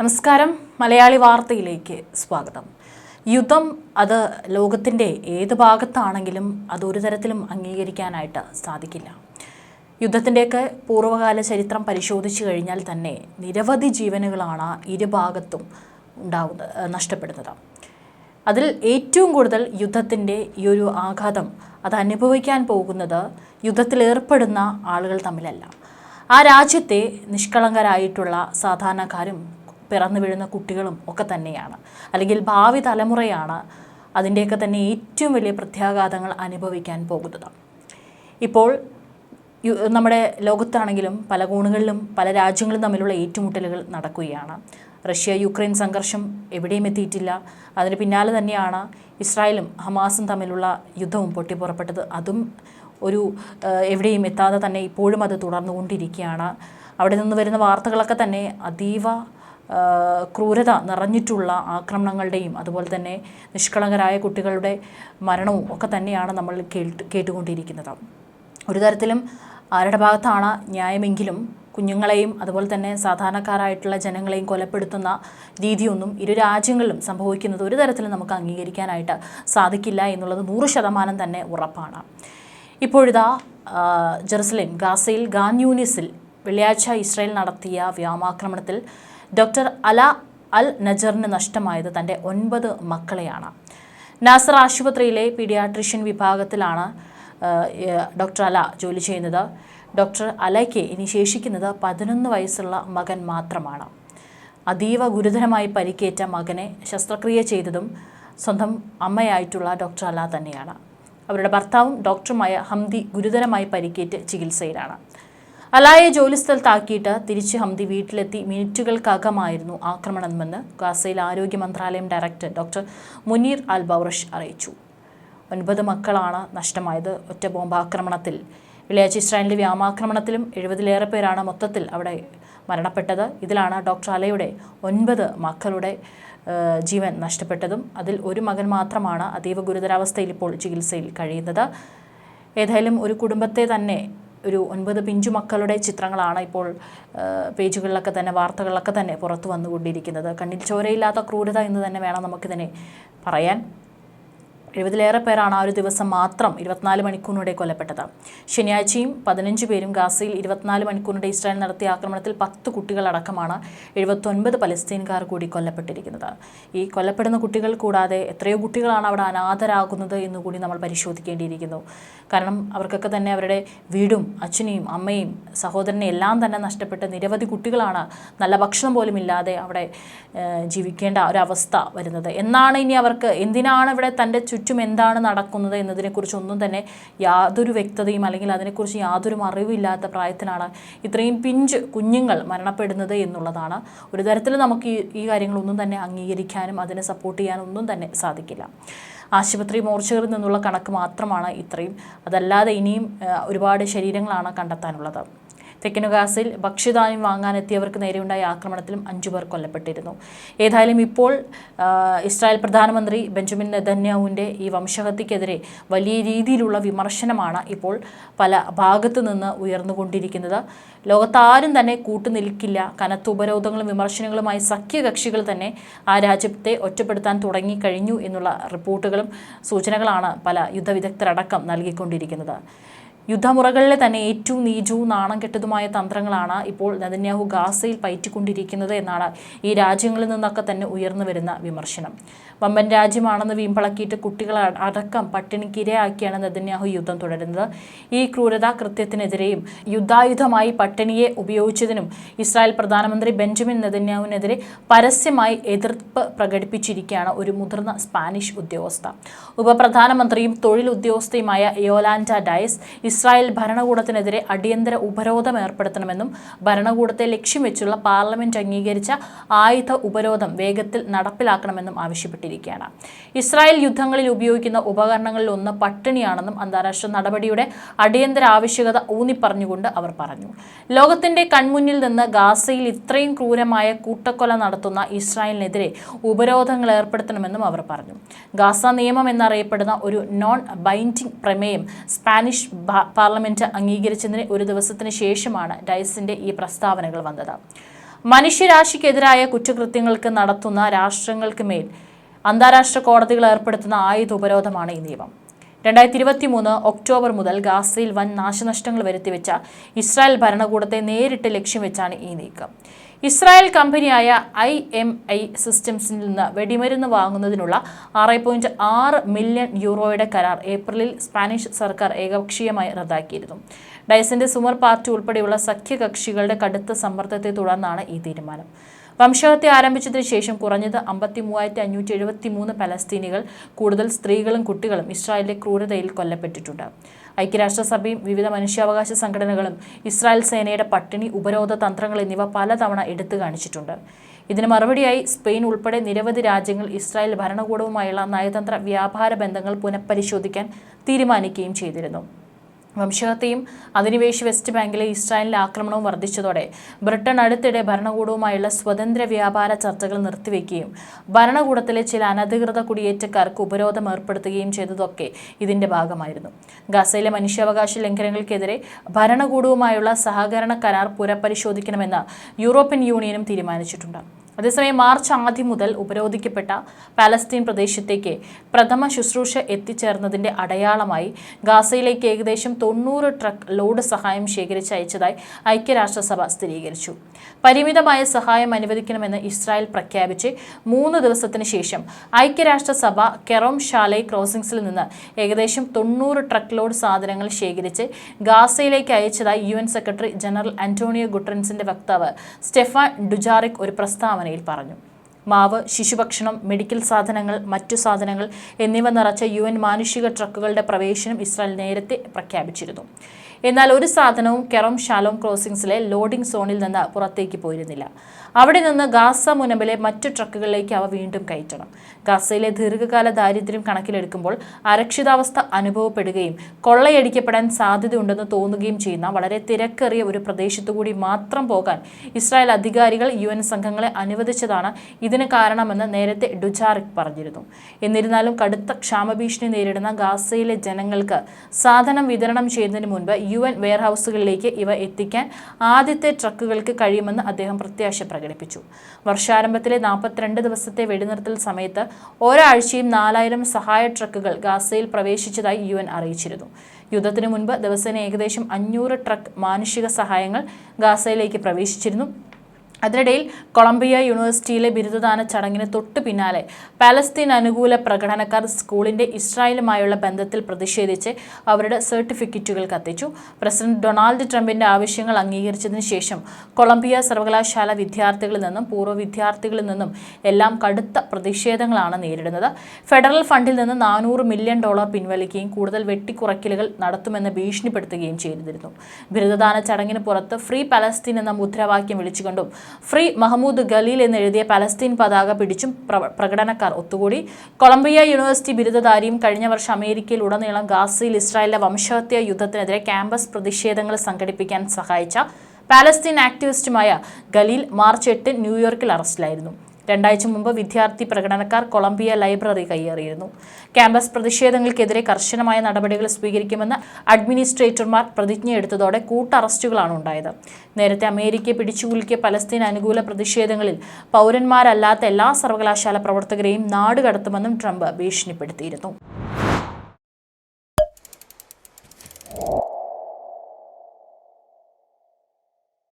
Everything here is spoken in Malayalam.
നമസ്കാരം. മലയാളി വാർത്തയിലേക്ക് സ്വാഗതം. യുദ്ധം അത് ലോകത്തിൻ്റെ ഏത് ഭാഗത്താണെങ്കിലും അതൊരു തരത്തിലും അംഗീകരിക്കാനായിട്ട് സാധിക്കില്ല. യുദ്ധത്തിൻ്റെയൊക്കെ പൂർവ്വകാല ചരിത്രം പരിശോധിച്ചു കഴിഞ്ഞാൽ തന്നെ നിരവധി ജീവനുകളാണ് ഇരുഭാഗത്തും നഷ്ടപ്പെടുന്നത്. അതിൽ ഏറ്റവും കൂടുതൽ യുദ്ധത്തിൻ്റെ ഈ ഒരു ആഘാതം അത് അനുഭവിക്കാൻ പോകുന്നത് യുദ്ധത്തിലേർപ്പെടുന്ന ആളുകൾ തമ്മിലല്ല, ആ രാജ്യത്തെ നിഷ്കളങ്കരായിട്ടുള്ള സാധാരണക്കാരും പിറന്നു വീഴുന്ന കുട്ടികളും ഒക്കെ തന്നെയാണ്, അല്ലെങ്കിൽ ഭാവി തലമുറയാണ് അതിൻ്റെയൊക്കെ തന്നെ ഏറ്റവും വലിയ പ്രത്യാഘാതങ്ങൾ അനുഭവിക്കാൻ പോകുന്നത്. ഇപ്പോൾ നമ്മുടെ ലോകത്താണെങ്കിലും പല കോണുകളിലും പല രാജ്യങ്ങളും തമ്മിലുള്ള ഏറ്റുമുട്ടലുകൾ നടക്കുകയാണ്. റഷ്യ യുക്രൈൻ സംഘർഷം എവിടെയും എത്തിയിട്ടില്ല. അതിന് പിന്നാലെ തന്നെയാണ് ഇസ്രായേലും ഹമാസും തമ്മിലുള്ള യുദ്ധവും പൊട്ടിപ്പുറപ്പെട്ടത്. അതും ഒരു എവിടെയും എത്താതെ തന്നെ ഇപ്പോഴും അത് തുടർന്നുകൊണ്ടിരിക്കുകയാണ്. അവിടെ നിന്ന് വരുന്ന വാർത്തകളൊക്കെ തന്നെ അതീവ ക്രൂരത നിറഞ്ഞിട്ടുള്ള ആക്രമണങ്ങളുടെയും അതുപോലെ തന്നെ നിഷ്കളങ്കരായ കുട്ടികളുടെ മരണവും ഒക്കെ തന്നെയാണ് നമ്മൾ കേട്ടുകൊണ്ടിരിക്കുന്നത്. ഒരു തരത്തിലും ആരുടെ ഭാഗത്താണ് ന്യായമെങ്കിലും കുഞ്ഞുങ്ങളെയും അതുപോലെ തന്നെ സാധാരണക്കാരായിട്ടുള്ള ജനങ്ങളെയും കൊലപ്പെടുത്തുന്ന രീതിയൊന്നും ഇരു രാജ്യങ്ങളിലും സംഭവിക്കുന്നത് ഒരു തരത്തിലും നമുക്ക് അംഗീകരിക്കാനായിട്ട് സാധിക്കില്ല എന്നുള്ളത് 100% തന്നെ ഉറപ്പാണ്. ഇപ്പോഴിതാ ജെറുസലേം ഗാസയിൽ ഖാൻ യൂനിസിൽ വെള്ളിയാഴ്ച ഇസ്രായേൽ നടത്തിയ വ്യോമാക്രമണത്തിൽ ഡോക്ടർ അല അൽ നജറിന് നഷ്ടമായത് തൻ്റെ 9 മക്കളെയാണ്. നാസർ ആശുപത്രിയിലെ പീഡിയാട്രിഷ്യൻ വിഭാഗത്തിലാണ് ഡോക്ടർ അല ജോലി ചെയ്യുന്നത്. ഡോക്ടർ അലയ്ക്ക് ഇനി ശേഷിക്കുന്നത് 11 വയസ്സുള്ള മകൻ മാത്രമാണ്. അതീവ ഗുരുതരമായി പരിക്കേറ്റ മകനെ ശസ്ത്രക്രിയ ചെയ്തതും സ്വന്തം അമ്മയായിട്ടുള്ള ഡോക്ടർ അല തന്നെയാണ്. അവരുടെ ഭർത്താവും ഡോക്ടറുമായ ഹംദി ഗുരുതരമായി പരിക്കേറ്റ് ചികിത്സയിലാണ്. അലായെ ജോലിസ്ഥലത്താക്കിയിട്ട് തിരിച്ച് ഹംദി വീട്ടിലെത്തി മിനിറ്റുകൾക്കകമായിരുന്നു ആക്രമണമെന്ന് ഗാസയിൽ ആരോഗ്യ മന്ത്രാലയം ഡയറക്ടർ ഡോക്ടർ മുനീർ അൽ ബൗറഷ് അറിയിച്ചു. 9 മക്കളാണ് നഷ്ടമായത് ഒറ്റ ബോംബാക്രമണത്തിൽ. വെള്ളിയാഴ്ച ഇസ്രായേലിൻ്റെ വ്യോമാക്രമണത്തിലും 70-ലേറെ പേരാണ് മൊത്തത്തിൽ അവിടെ മരണപ്പെട്ടത്. ഇതിലാണ് ഡോക്ടർ അലയുടെ 9 മക്കളുടെ ജീവൻ നഷ്ടപ്പെട്ടതും. അതിൽ ഒരു മകൻ മാത്രമാണ് അതീവ ഗുരുതരാവസ്ഥയിൽ ഇപ്പോൾ ചികിത്സയിൽ കഴിയുന്നത്. ഏതായാലും ഒരു കുടുംബത്തെ തന്നെ ഒരു 9 പിഞ്ചു മക്കളുടെ ചിത്രങ്ങളാണ് ഇപ്പോൾ പേജുകളിലൊക്കെ തന്നെ വാർത്തകളിലൊക്കെ തന്നെ പുറത്തു വന്നുകൊണ്ടിരിക്കുന്നത്. കണ്ണിൽ ചോരയില്ലാത്ത ക്രൂരത എന്ന് തന്നെ വേണം നമുക്കിതിനെ പറയാൻ. 70-ലേറെ പേരാണ് ആ ഒരു ദിവസം മാത്രം 24 മണിക്കൂറിനിടെ കൊല്ലപ്പെട്ടത്. ശനിയാഴ്ചയും 15 പേരും ഗാസയിൽ 24 മണിക്കൂറിനിടെ ഇസ്രായേൽ നടത്തിയ ആക്രമണത്തിൽ 10 കുട്ടികളടക്കമാണ് 79 പലസ്തീൻകാർ കൂടി കൊല്ലപ്പെട്ടിരിക്കുന്നത്. ഈ കൊല്ലപ്പെടുന്ന കുട്ടികൾ കൂടാതെ എത്രയോ കുട്ടികളാണ് അവിടെ അനാഥരാകുന്നത് എന്നുകൂടി നമ്മൾ പരിശോധിക്കേണ്ടിയിരിക്കുന്നു. കാരണം അവർക്കൊക്കെ തന്നെ അവരുടെ വീടും അച്ഛനെയും അമ്മയും സഹോദരനെയും എല്ലാം തന്നെ നഷ്ടപ്പെട്ട് നിരവധി കുട്ടികളാണ് നല്ല ഭക്ഷണം പോലും ഇല്ലാതെ അവിടെ ജീവിക്കേണ്ട ഒരവസ്ഥ വരുന്നത്. എന്നാണ് ഇനി അവർക്ക് എന്തിനാണ് ഇവിടെ തൻ്റെ ചുറ്റും എന്താണ് നടക്കുന്നത് എന്നതിനെക്കുറിച്ചൊന്നും തന്നെ യാതൊരു വ്യക്തതയും അല്ലെങ്കിൽ അതിനെക്കുറിച്ച് യാതൊരു അറിവില്ലാത്ത പ്രായത്തിലാണ് ഇത്രയും പിഞ്ച് കുഞ്ഞുങ്ങൾ മരണപ്പെടുന്നത് എന്നുള്ളതാണ്. ഒരു തരത്തിൽ നമുക്ക് ഈ കാര്യങ്ങളൊന്നും തന്നെ അംഗീകരിക്കാനും അതിനെ സപ്പോർട്ട് ചെയ്യാനും ഒന്നും തന്നെ സാധിക്കില്ല. ആശുപത്രി മോർച്ചറിൽ നിന്നുള്ള കണക്ക് മാത്രമാണ് ഇത്രയും. അതല്ലാതെ ഇനിയും ഒരുപാട് ശരീരങ്ങളാണ് കണ്ടെത്താനുള്ളത്. തെക്കൻ ഗാസയിൽ ഭക്ഷ്യധാന്യം വാങ്ങാനെത്തിയവർക്ക് നേരെയുണ്ടായ ആക്രമണത്തിലും 5 പേർ കൊല്ലപ്പെട്ടിരുന്നു. ഏതായാലും ഇപ്പോൾ ഇസ്രായേൽ പ്രധാനമന്ത്രി ബെഞ്ചമിൻ നെതന്യാഹുവിൻ്റെ ഈ വംശഹത്യക്കെതിരെ വലിയ രീതിയിലുള്ള വിമർശനമാണ് ഇപ്പോൾ പല ഭാഗത്തു നിന്ന് ഉയർന്നുകൊണ്ടിരിക്കുന്നത്. ലോകത്താരും തന്നെ കൂട്ടുനിൽക്കില്ല. കനത്ത ഉപരോധങ്ങളും വിമർശനങ്ങളുമായി സഖ്യകക്ഷികൾ തന്നെ ആ രാജ്യത്തെ ഒറ്റപ്പെടുത്താൻ തുടങ്ങിക്കഴിഞ്ഞു എന്നുള്ള റിപ്പോർട്ടുകളും സൂചനകളാണ് പല യുദ്ധവിദഗ്ധരടക്കം നൽകിക്കൊണ്ടിരിക്കുന്നത്. യുദ്ധമുറകളിലെ തന്നെ ഏറ്റവും നീചവും നാണം കെട്ടതുമായ തന്ത്രങ്ങളാണ് ഇപ്പോൾ നെതന്യാഹു ഗാസയിൽ പയറ്റിക്കൊണ്ടിരിക്കുന്നത് എന്നാണ് ഈ രാജ്യങ്ങളിൽ നിന്നൊക്കെ തന്നെ ഉയർന്നു വരുന്ന വിമർശനം. വമ്പൻ രാജ്യമാണെന്ന് വീമ്പളക്കിയിട്ട് കുട്ടികളെ അടക്കം പട്ടിണിക്കിരയാക്കിയാണ് നെതന്യാഹു യുദ്ധം തുടരുന്നത്. ഈ ക്രൂരതാ കൃത്യത്തിനെതിരെയും യുദ്ധായുധമായി പട്ടിണിയെ ഉപയോഗിച്ചതിനും ഇസ്രായേൽ പ്രധാനമന്ത്രി ബെഞ്ചമിൻ നെതന്യാഹുവിനെതിരെ പരസ്യമായി എതിർപ്പ് പ്രകടിപ്പിച്ചിരിക്കുകയാണ് ഒരു മുതിർന്ന സ്പാനിഷ് ഉദ്യോഗസ്ഥ. ഉപപ്രധാനമന്ത്രിയും തൊഴിൽ ഉദ്യോഗസ്ഥയുമായ യോലാൻഡ ഡയസ് ഇസ്രായേൽ ഭരണകൂടത്തിനെതിരെ അടിയന്തര ഉപരോധം ഏർപ്പെടുത്തണമെന്നും ഭരണകൂടത്തെ ലക്ഷ്യം വെച്ചുള്ള പാർലമെന്റ് അംഗീകരിച്ച ആയുധ ഉപരോധം വേഗത്തിൽ നടപ്പിലാക്കണമെന്നും ആവശ്യപ്പെട്ടിരിക്കുകയാണ്. ഇസ്രായേൽ യുദ്ധങ്ങളിൽ ഉപയോഗിക്കുന്ന ഉപകരണങ്ങളിൽ ഒന്ന് പട്ടിണിയാണെന്നും അന്താരാഷ്ട്ര നടപടിയുടെ അടിയന്തര ആവശ്യകത ഊന്നിപ്പറഞ്ഞുകൊണ്ട് അവർ പറഞ്ഞു. ലോകത്തിന്റെ കൺമുന്നിൽ നിന്ന് ഗാസയിൽ ഇത്രയും ക്രൂരമായ കൂട്ടക്കൊല നടത്തുന്ന ഇസ്രായേലിനെതിരെ ഉപരോധങ്ങൾ ഏർപ്പെടുത്തണമെന്നും അവർ പറഞ്ഞു. ഗാസ നിയമം എന്നറിയപ്പെടുന്ന ഒരു നോൺ ബൈൻഡിംഗ് പ്രമേയം സ്പാനിഷ് പാർലമെന്റ് അംഗീകരിച്ചതിന് ഒരു ദിവസത്തിന് ശേഷമാണ് ഡയസിന്റെ ഈ പ്രസ്താവനകൾ വന്നത്. മനുഷ്യരാശിക്കെതിരായ കുറ്റകൃത്യങ്ങൾക്ക് നടത്തുന്ന രാഷ്ട്രങ്ങൾക്ക് മേൽ അന്താരാഷ്ട്ര കോടതികൾ ഏർപ്പെടുത്തുന്ന ആയുധ ഉപരോധമാണ് ഈ നിയമം. 2023 ഒക്ടോബർ മുതൽ ഗാസയിൽ വൻ നാശനഷ്ടങ്ങൾ വരുത്തിവെച്ച ഇസ്രായേൽ ഭരണകൂടത്തെ നേരിട്ട് ലക്ഷ്യം വെച്ചാണ് ഈ നീക്കം. ഇസ്രായേൽ കമ്പനിയായ IMI സിസ്റ്റംസിൽ നിന്ന് വെടിമരുന്ന് വാങ്ങുന്നതിനുള്ള 6.6 മില്യൺ യൂറോയുടെ കരാർ ഏപ്രിലിൽ സ്പാനിഷ് സർക്കാർ ഏകപക്ഷീയമായി റദ്ദാക്കിയിരുന്നു. ഡയസിന്റെ സുമർ പാർട്ടി ഉൾപ്പെടെയുള്ള സഖ്യകക്ഷികളുടെ കടുത്ത സമ്മർദ്ദത്തെ തുടർന്നാണ് ഈ തീരുമാനം. വംശഹത്യ ആരംഭിച്ചതിന് ശേഷം കുറഞ്ഞത് 53,573 പലസ്തീനികൾ, കൂടുതൽ സ്ത്രീകളും കുട്ടികളും ഇസ്രായേലിലെ ക്രൂരതയിൽ കൊല്ലപ്പെട്ടിട്ടുണ്ട്. ഐക്യരാഷ്ട്രസഭയും വിവിധ മനുഷ്യാവകാശ സംഘടനകളും ഇസ്രായേൽ സേനയുടെ പട്ടിണി, ഉപരോധ തന്ത്രങ്ങൾ എന്നിവ പലതവണ എടുത്തു കാണിച്ചിട്ടുണ്ട്. ഇതിന് മറുപടിയായി സ്പെയിൻ ഉൾപ്പെടെ നിരവധി രാജ്യങ്ങൾ ഇസ്രായേൽ ഭരണകൂടവുമായുള്ള നയതന്ത്ര വ്യാപാര ബന്ധങ്ങൾ പുനഃപരിശോധിക്കാൻ തീരുമാനിക്കുകയും ചെയ്തിരുന്നു. വംശഹത്യയും അധിനിവേശ വെസ്റ്റ് ബാങ്കിലെ ഇസ്രായേലിലെ ആക്രമണവും വർദ്ധിച്ചതോടെ ബ്രിട്ടൻ അടുത്തിടെ ഭരണകൂടവുമായുള്ള സ്വതന്ത്ര വ്യാപാര ചർച്ചകൾ നിർത്തിവെക്കുകയും ഭരണകൂടത്തിലെ ചില അനധികൃത കുടിയേറ്റക്കാർക്ക് ഉപരോധം ഏർപ്പെടുത്തുകയും ചെയ്തതൊക്കെ ഇതിന്റെ ഭാഗമായിരുന്നു. ഗാസയിലെ മനുഷ്യാവകാശ ലംഘനങ്ങൾക്കെതിരെ ഭരണകൂടവുമായുള്ള സഹകരണ കരാർ പുനഃപരിശോധിക്കണമെന്ന് യൂറോപ്യൻ യൂണിയനും തീരുമാനിച്ചിട്ടുണ്ട്. അതേസമയം മാർച്ച് ആദ്യം മുതൽ ഉപരോധിക്കപ്പെട്ട പാലസ്തീൻ പ്രദേശത്തേക്ക് പ്രഥമ ശുശ്രൂഷ എത്തിച്ചേർന്നതിന്റെ അടയാളമായി ഗാസയിലേക്ക് ഏകദേശം 90 ട്രക്ക് ലോഡ് സഹായം ശേഖരിച്ച് അയച്ചതായി ഐക്യരാഷ്ട്രസഭ സ്ഥിരീകരിച്ചു. പരിമിതമായ സഹായം അനുവദിക്കണമെന്ന് ഇസ്രായേൽ പ്രഖ്യാപിച്ച് 3 ദിവസത്തിന് ശേഷം ഐക്യരാഷ്ട്രസഭ കെറോം ഷാലൈ ക്രോസിംഗ്സിൽ നിന്ന് ഏകദേശം 90 ട്രക്ക് ലോഡ് സാധനങ്ങൾ ശേഖരിച്ച് ഗാസയിലേക്ക് അയച്ചതായി UN സെക്രട്ടറി ജനറൽ ആന്റോണിയോ ഗുട്ടറൻസിന്റെ വക്താവ് സ്റ്റെഫാൻ ഡുജാറിക് ഒരു പ്രസ്താവനയിൽ പറഞ്ഞു. മാവ്, ശിശുഭക്ഷണം, മെഡിക്കൽ സാധനങ്ങൾ, മറ്റു സാധനങ്ങൾ എന്നിവ നിറച്ച UN മാനുഷിക ട്രക്കുകളുടെ പ്രവേശനം ഇസ്രായേൽ നേരത്തെ പ്രഖ്യാപിച്ചിരുന്നു. എന്നാൽ ഒരു സാധനവും കെറോം ഷാലോം ക്രോസിംഗ്സിലെ ലോഡിംഗ് സോണിൽ നിന്ന് പുറത്തേക്ക് പോയിരുന്നില്ല. അവിടെ നിന്ന് ഗാസ മുനമ്പിലെ മറ്റു ട്രക്കുകളിലേക്ക് അവ വീണ്ടും കയറ്റണം. ഗാസയിലെ ദീർഘകാല ദാരിദ്ര്യം കണക്കിലെടുക്കുമ്പോൾ അരക്ഷിതാവസ്ഥ അനുഭവപ്പെടുകയും കൊള്ളയടിക്കപ്പെടാൻ സാധ്യതയുണ്ടെന്ന് തോന്നുകയും ചെയ്യുന്ന വളരെ തിരക്കേറിയ ഒരു പ്രദേശത്തുകൂടി മാത്രം പോകാൻ ഇസ്രായേൽ അധികാരികൾ UN സംഘങ്ങളെ അനുവദിച്ചതാണ് ഇതിന് കാരണമെന്ന് നേരത്തെ ഡുജാറിക് പറഞ്ഞിരുന്നു. എന്നിരുന്നാലും കടുത്ത ക്ഷാമഭീഷണി നേരിടുന്ന ഗാസയിലെ ജനങ്ങൾക്ക് സാധനം വിതരണം ചെയ്യുന്നതിന് മുൻപ് UN വെയർഹൌസുകളിലേക്ക് ഇവ എത്തിക്കാൻ ആദ്യത്തെ ട്രക്കുകൾക്ക് കഴിയുമെന്ന് അദ്ദേഹം പ്രത്യാശ പ്രകടിപ്പിച്ചു. വർഷാരംഭത്തിലെ 42 ദിവസത്തെ വെടിനിർത്തൽ സമയത്ത് ഒരാഴ്ചയും 4000 സഹായ ട്രക്കുകൾ ഗാസയിൽ പ്രവേശിച്ചതായി UN അറിയിച്ചിരുന്നു. യുദ്ധത്തിന് മുൻപ് ദിവസേന ഏകദേശം 500 ട്രക്ക് മാനുഷിക സഹായങ്ങൾ ഗാസയിലേക്ക് പ്രവേശിച്ചിരുന്നു. അതിനിടയിൽ കൊളംബിയ യൂണിവേഴ്സിറ്റിയിലെ ബിരുദദാന ചടങ്ങിന് തൊട്ടു പിന്നാലെ പാലസ്തീൻ അനുകൂല പ്രകടനക്കാർ സ്കൂളിന്റെ ഇസ്രായേലുമായുള്ള ബന്ധത്തിൽ പ്രതിഷേധിച്ച് അവരുടെ സർട്ടിഫിക്കറ്റുകൾ കത്തിച്ചു. പ്രസിഡന്റ് ഡൊണാൾഡ് ട്രംപിന്റെ ആവശ്യങ്ങൾ അംഗീകരിച്ചതിന് ശേഷം കൊളംബിയ സർവകലാശാല വിദ്യാർത്ഥികളിൽ നിന്നും പൂർവ്വ വിദ്യാർത്ഥികളിൽ നിന്നും എല്ലാം കടുത്ത പ്രതിഷേധങ്ങളാണ് നേരിടുന്നത്. ഫെഡറൽ ഫണ്ടിൽ നിന്ന് $400 മില്യൺ പിൻവലിക്കുകയും കൂടുതൽ വെട്ടിക്കുറയ്ക്കലുകൾ നടത്തുമെന്ന് ഭീഷണിപ്പെടുത്തുകയും ചെയ്തിരുന്നു. ബിരുദദാന ചടങ്ങിന് പുറത്ത് ഫ്രീ പലസ്തീൻ എന്ന മുദ്രാവാക്യം വിളിച്ചുകൊണ്ടും ഫ്രീ മഹ്മൂദ് ഖലീൽ എന്നെഴുതിയ പലസ്തീൻ പതാക പിടിച്ചും പ്രകടനക്കാർ ഒത്തുകൂടി. കൊളംബിയ യൂണിവേഴ്സിറ്റി ബിരുദധാരിയും കഴിഞ്ഞ വർഷം അമേരിക്കയിൽ ഉടനീളം ഗാസയിൽ ഇസ്രായേലിലെ വംശഹത്യ യുദ്ധത്തിനെതിരെ ക്യാമ്പസ് പ്രതിഷേധങ്ങൾ സംഘടിപ്പിക്കാൻ സഹായിച്ച പാലസ്തീൻ ആക്ടിവിസ്റ്റുമായ ഖലീൽ മാർച്ച് 8 ന്യൂയോർക്കിൽ അറസ്റ്റിലായിരുന്നു. 2 ആഴ്ച മുമ്പ് വിദ്യാർത്ഥി പ്രകടനക്കാർ കൊളംബിയ ലൈബ്രറി കയ്യേറിയിരുന്നു. ക്യാമ്പസ് പ്രതിഷേധങ്ങൾക്കെതിരെ കർശനമായ നടപടികൾ സ്വീകരിക്കുമെന്ന് അഡ്മിനിസ്ട്രേറ്റർമാർ പ്രതിജ്ഞയെടുത്തതോടെ കൂട്ടറസ്റ്റുകളാണ് ഉണ്ടായത്. നേരത്തെ അമേരിക്കയെ പിടിച്ചുകുലുക്കിയ പലസ്തീൻ അനുകൂല പ്രതിഷേധങ്ങളിൽ പൗരന്മാരല്ലാത്ത എല്ലാ സർവകലാശാല പ്രവർത്തകരെയും നാടുകടത്തുമെന്നും ട്രംപ് ഭീഷണിപ്പെടുത്തിയിരുന്നു.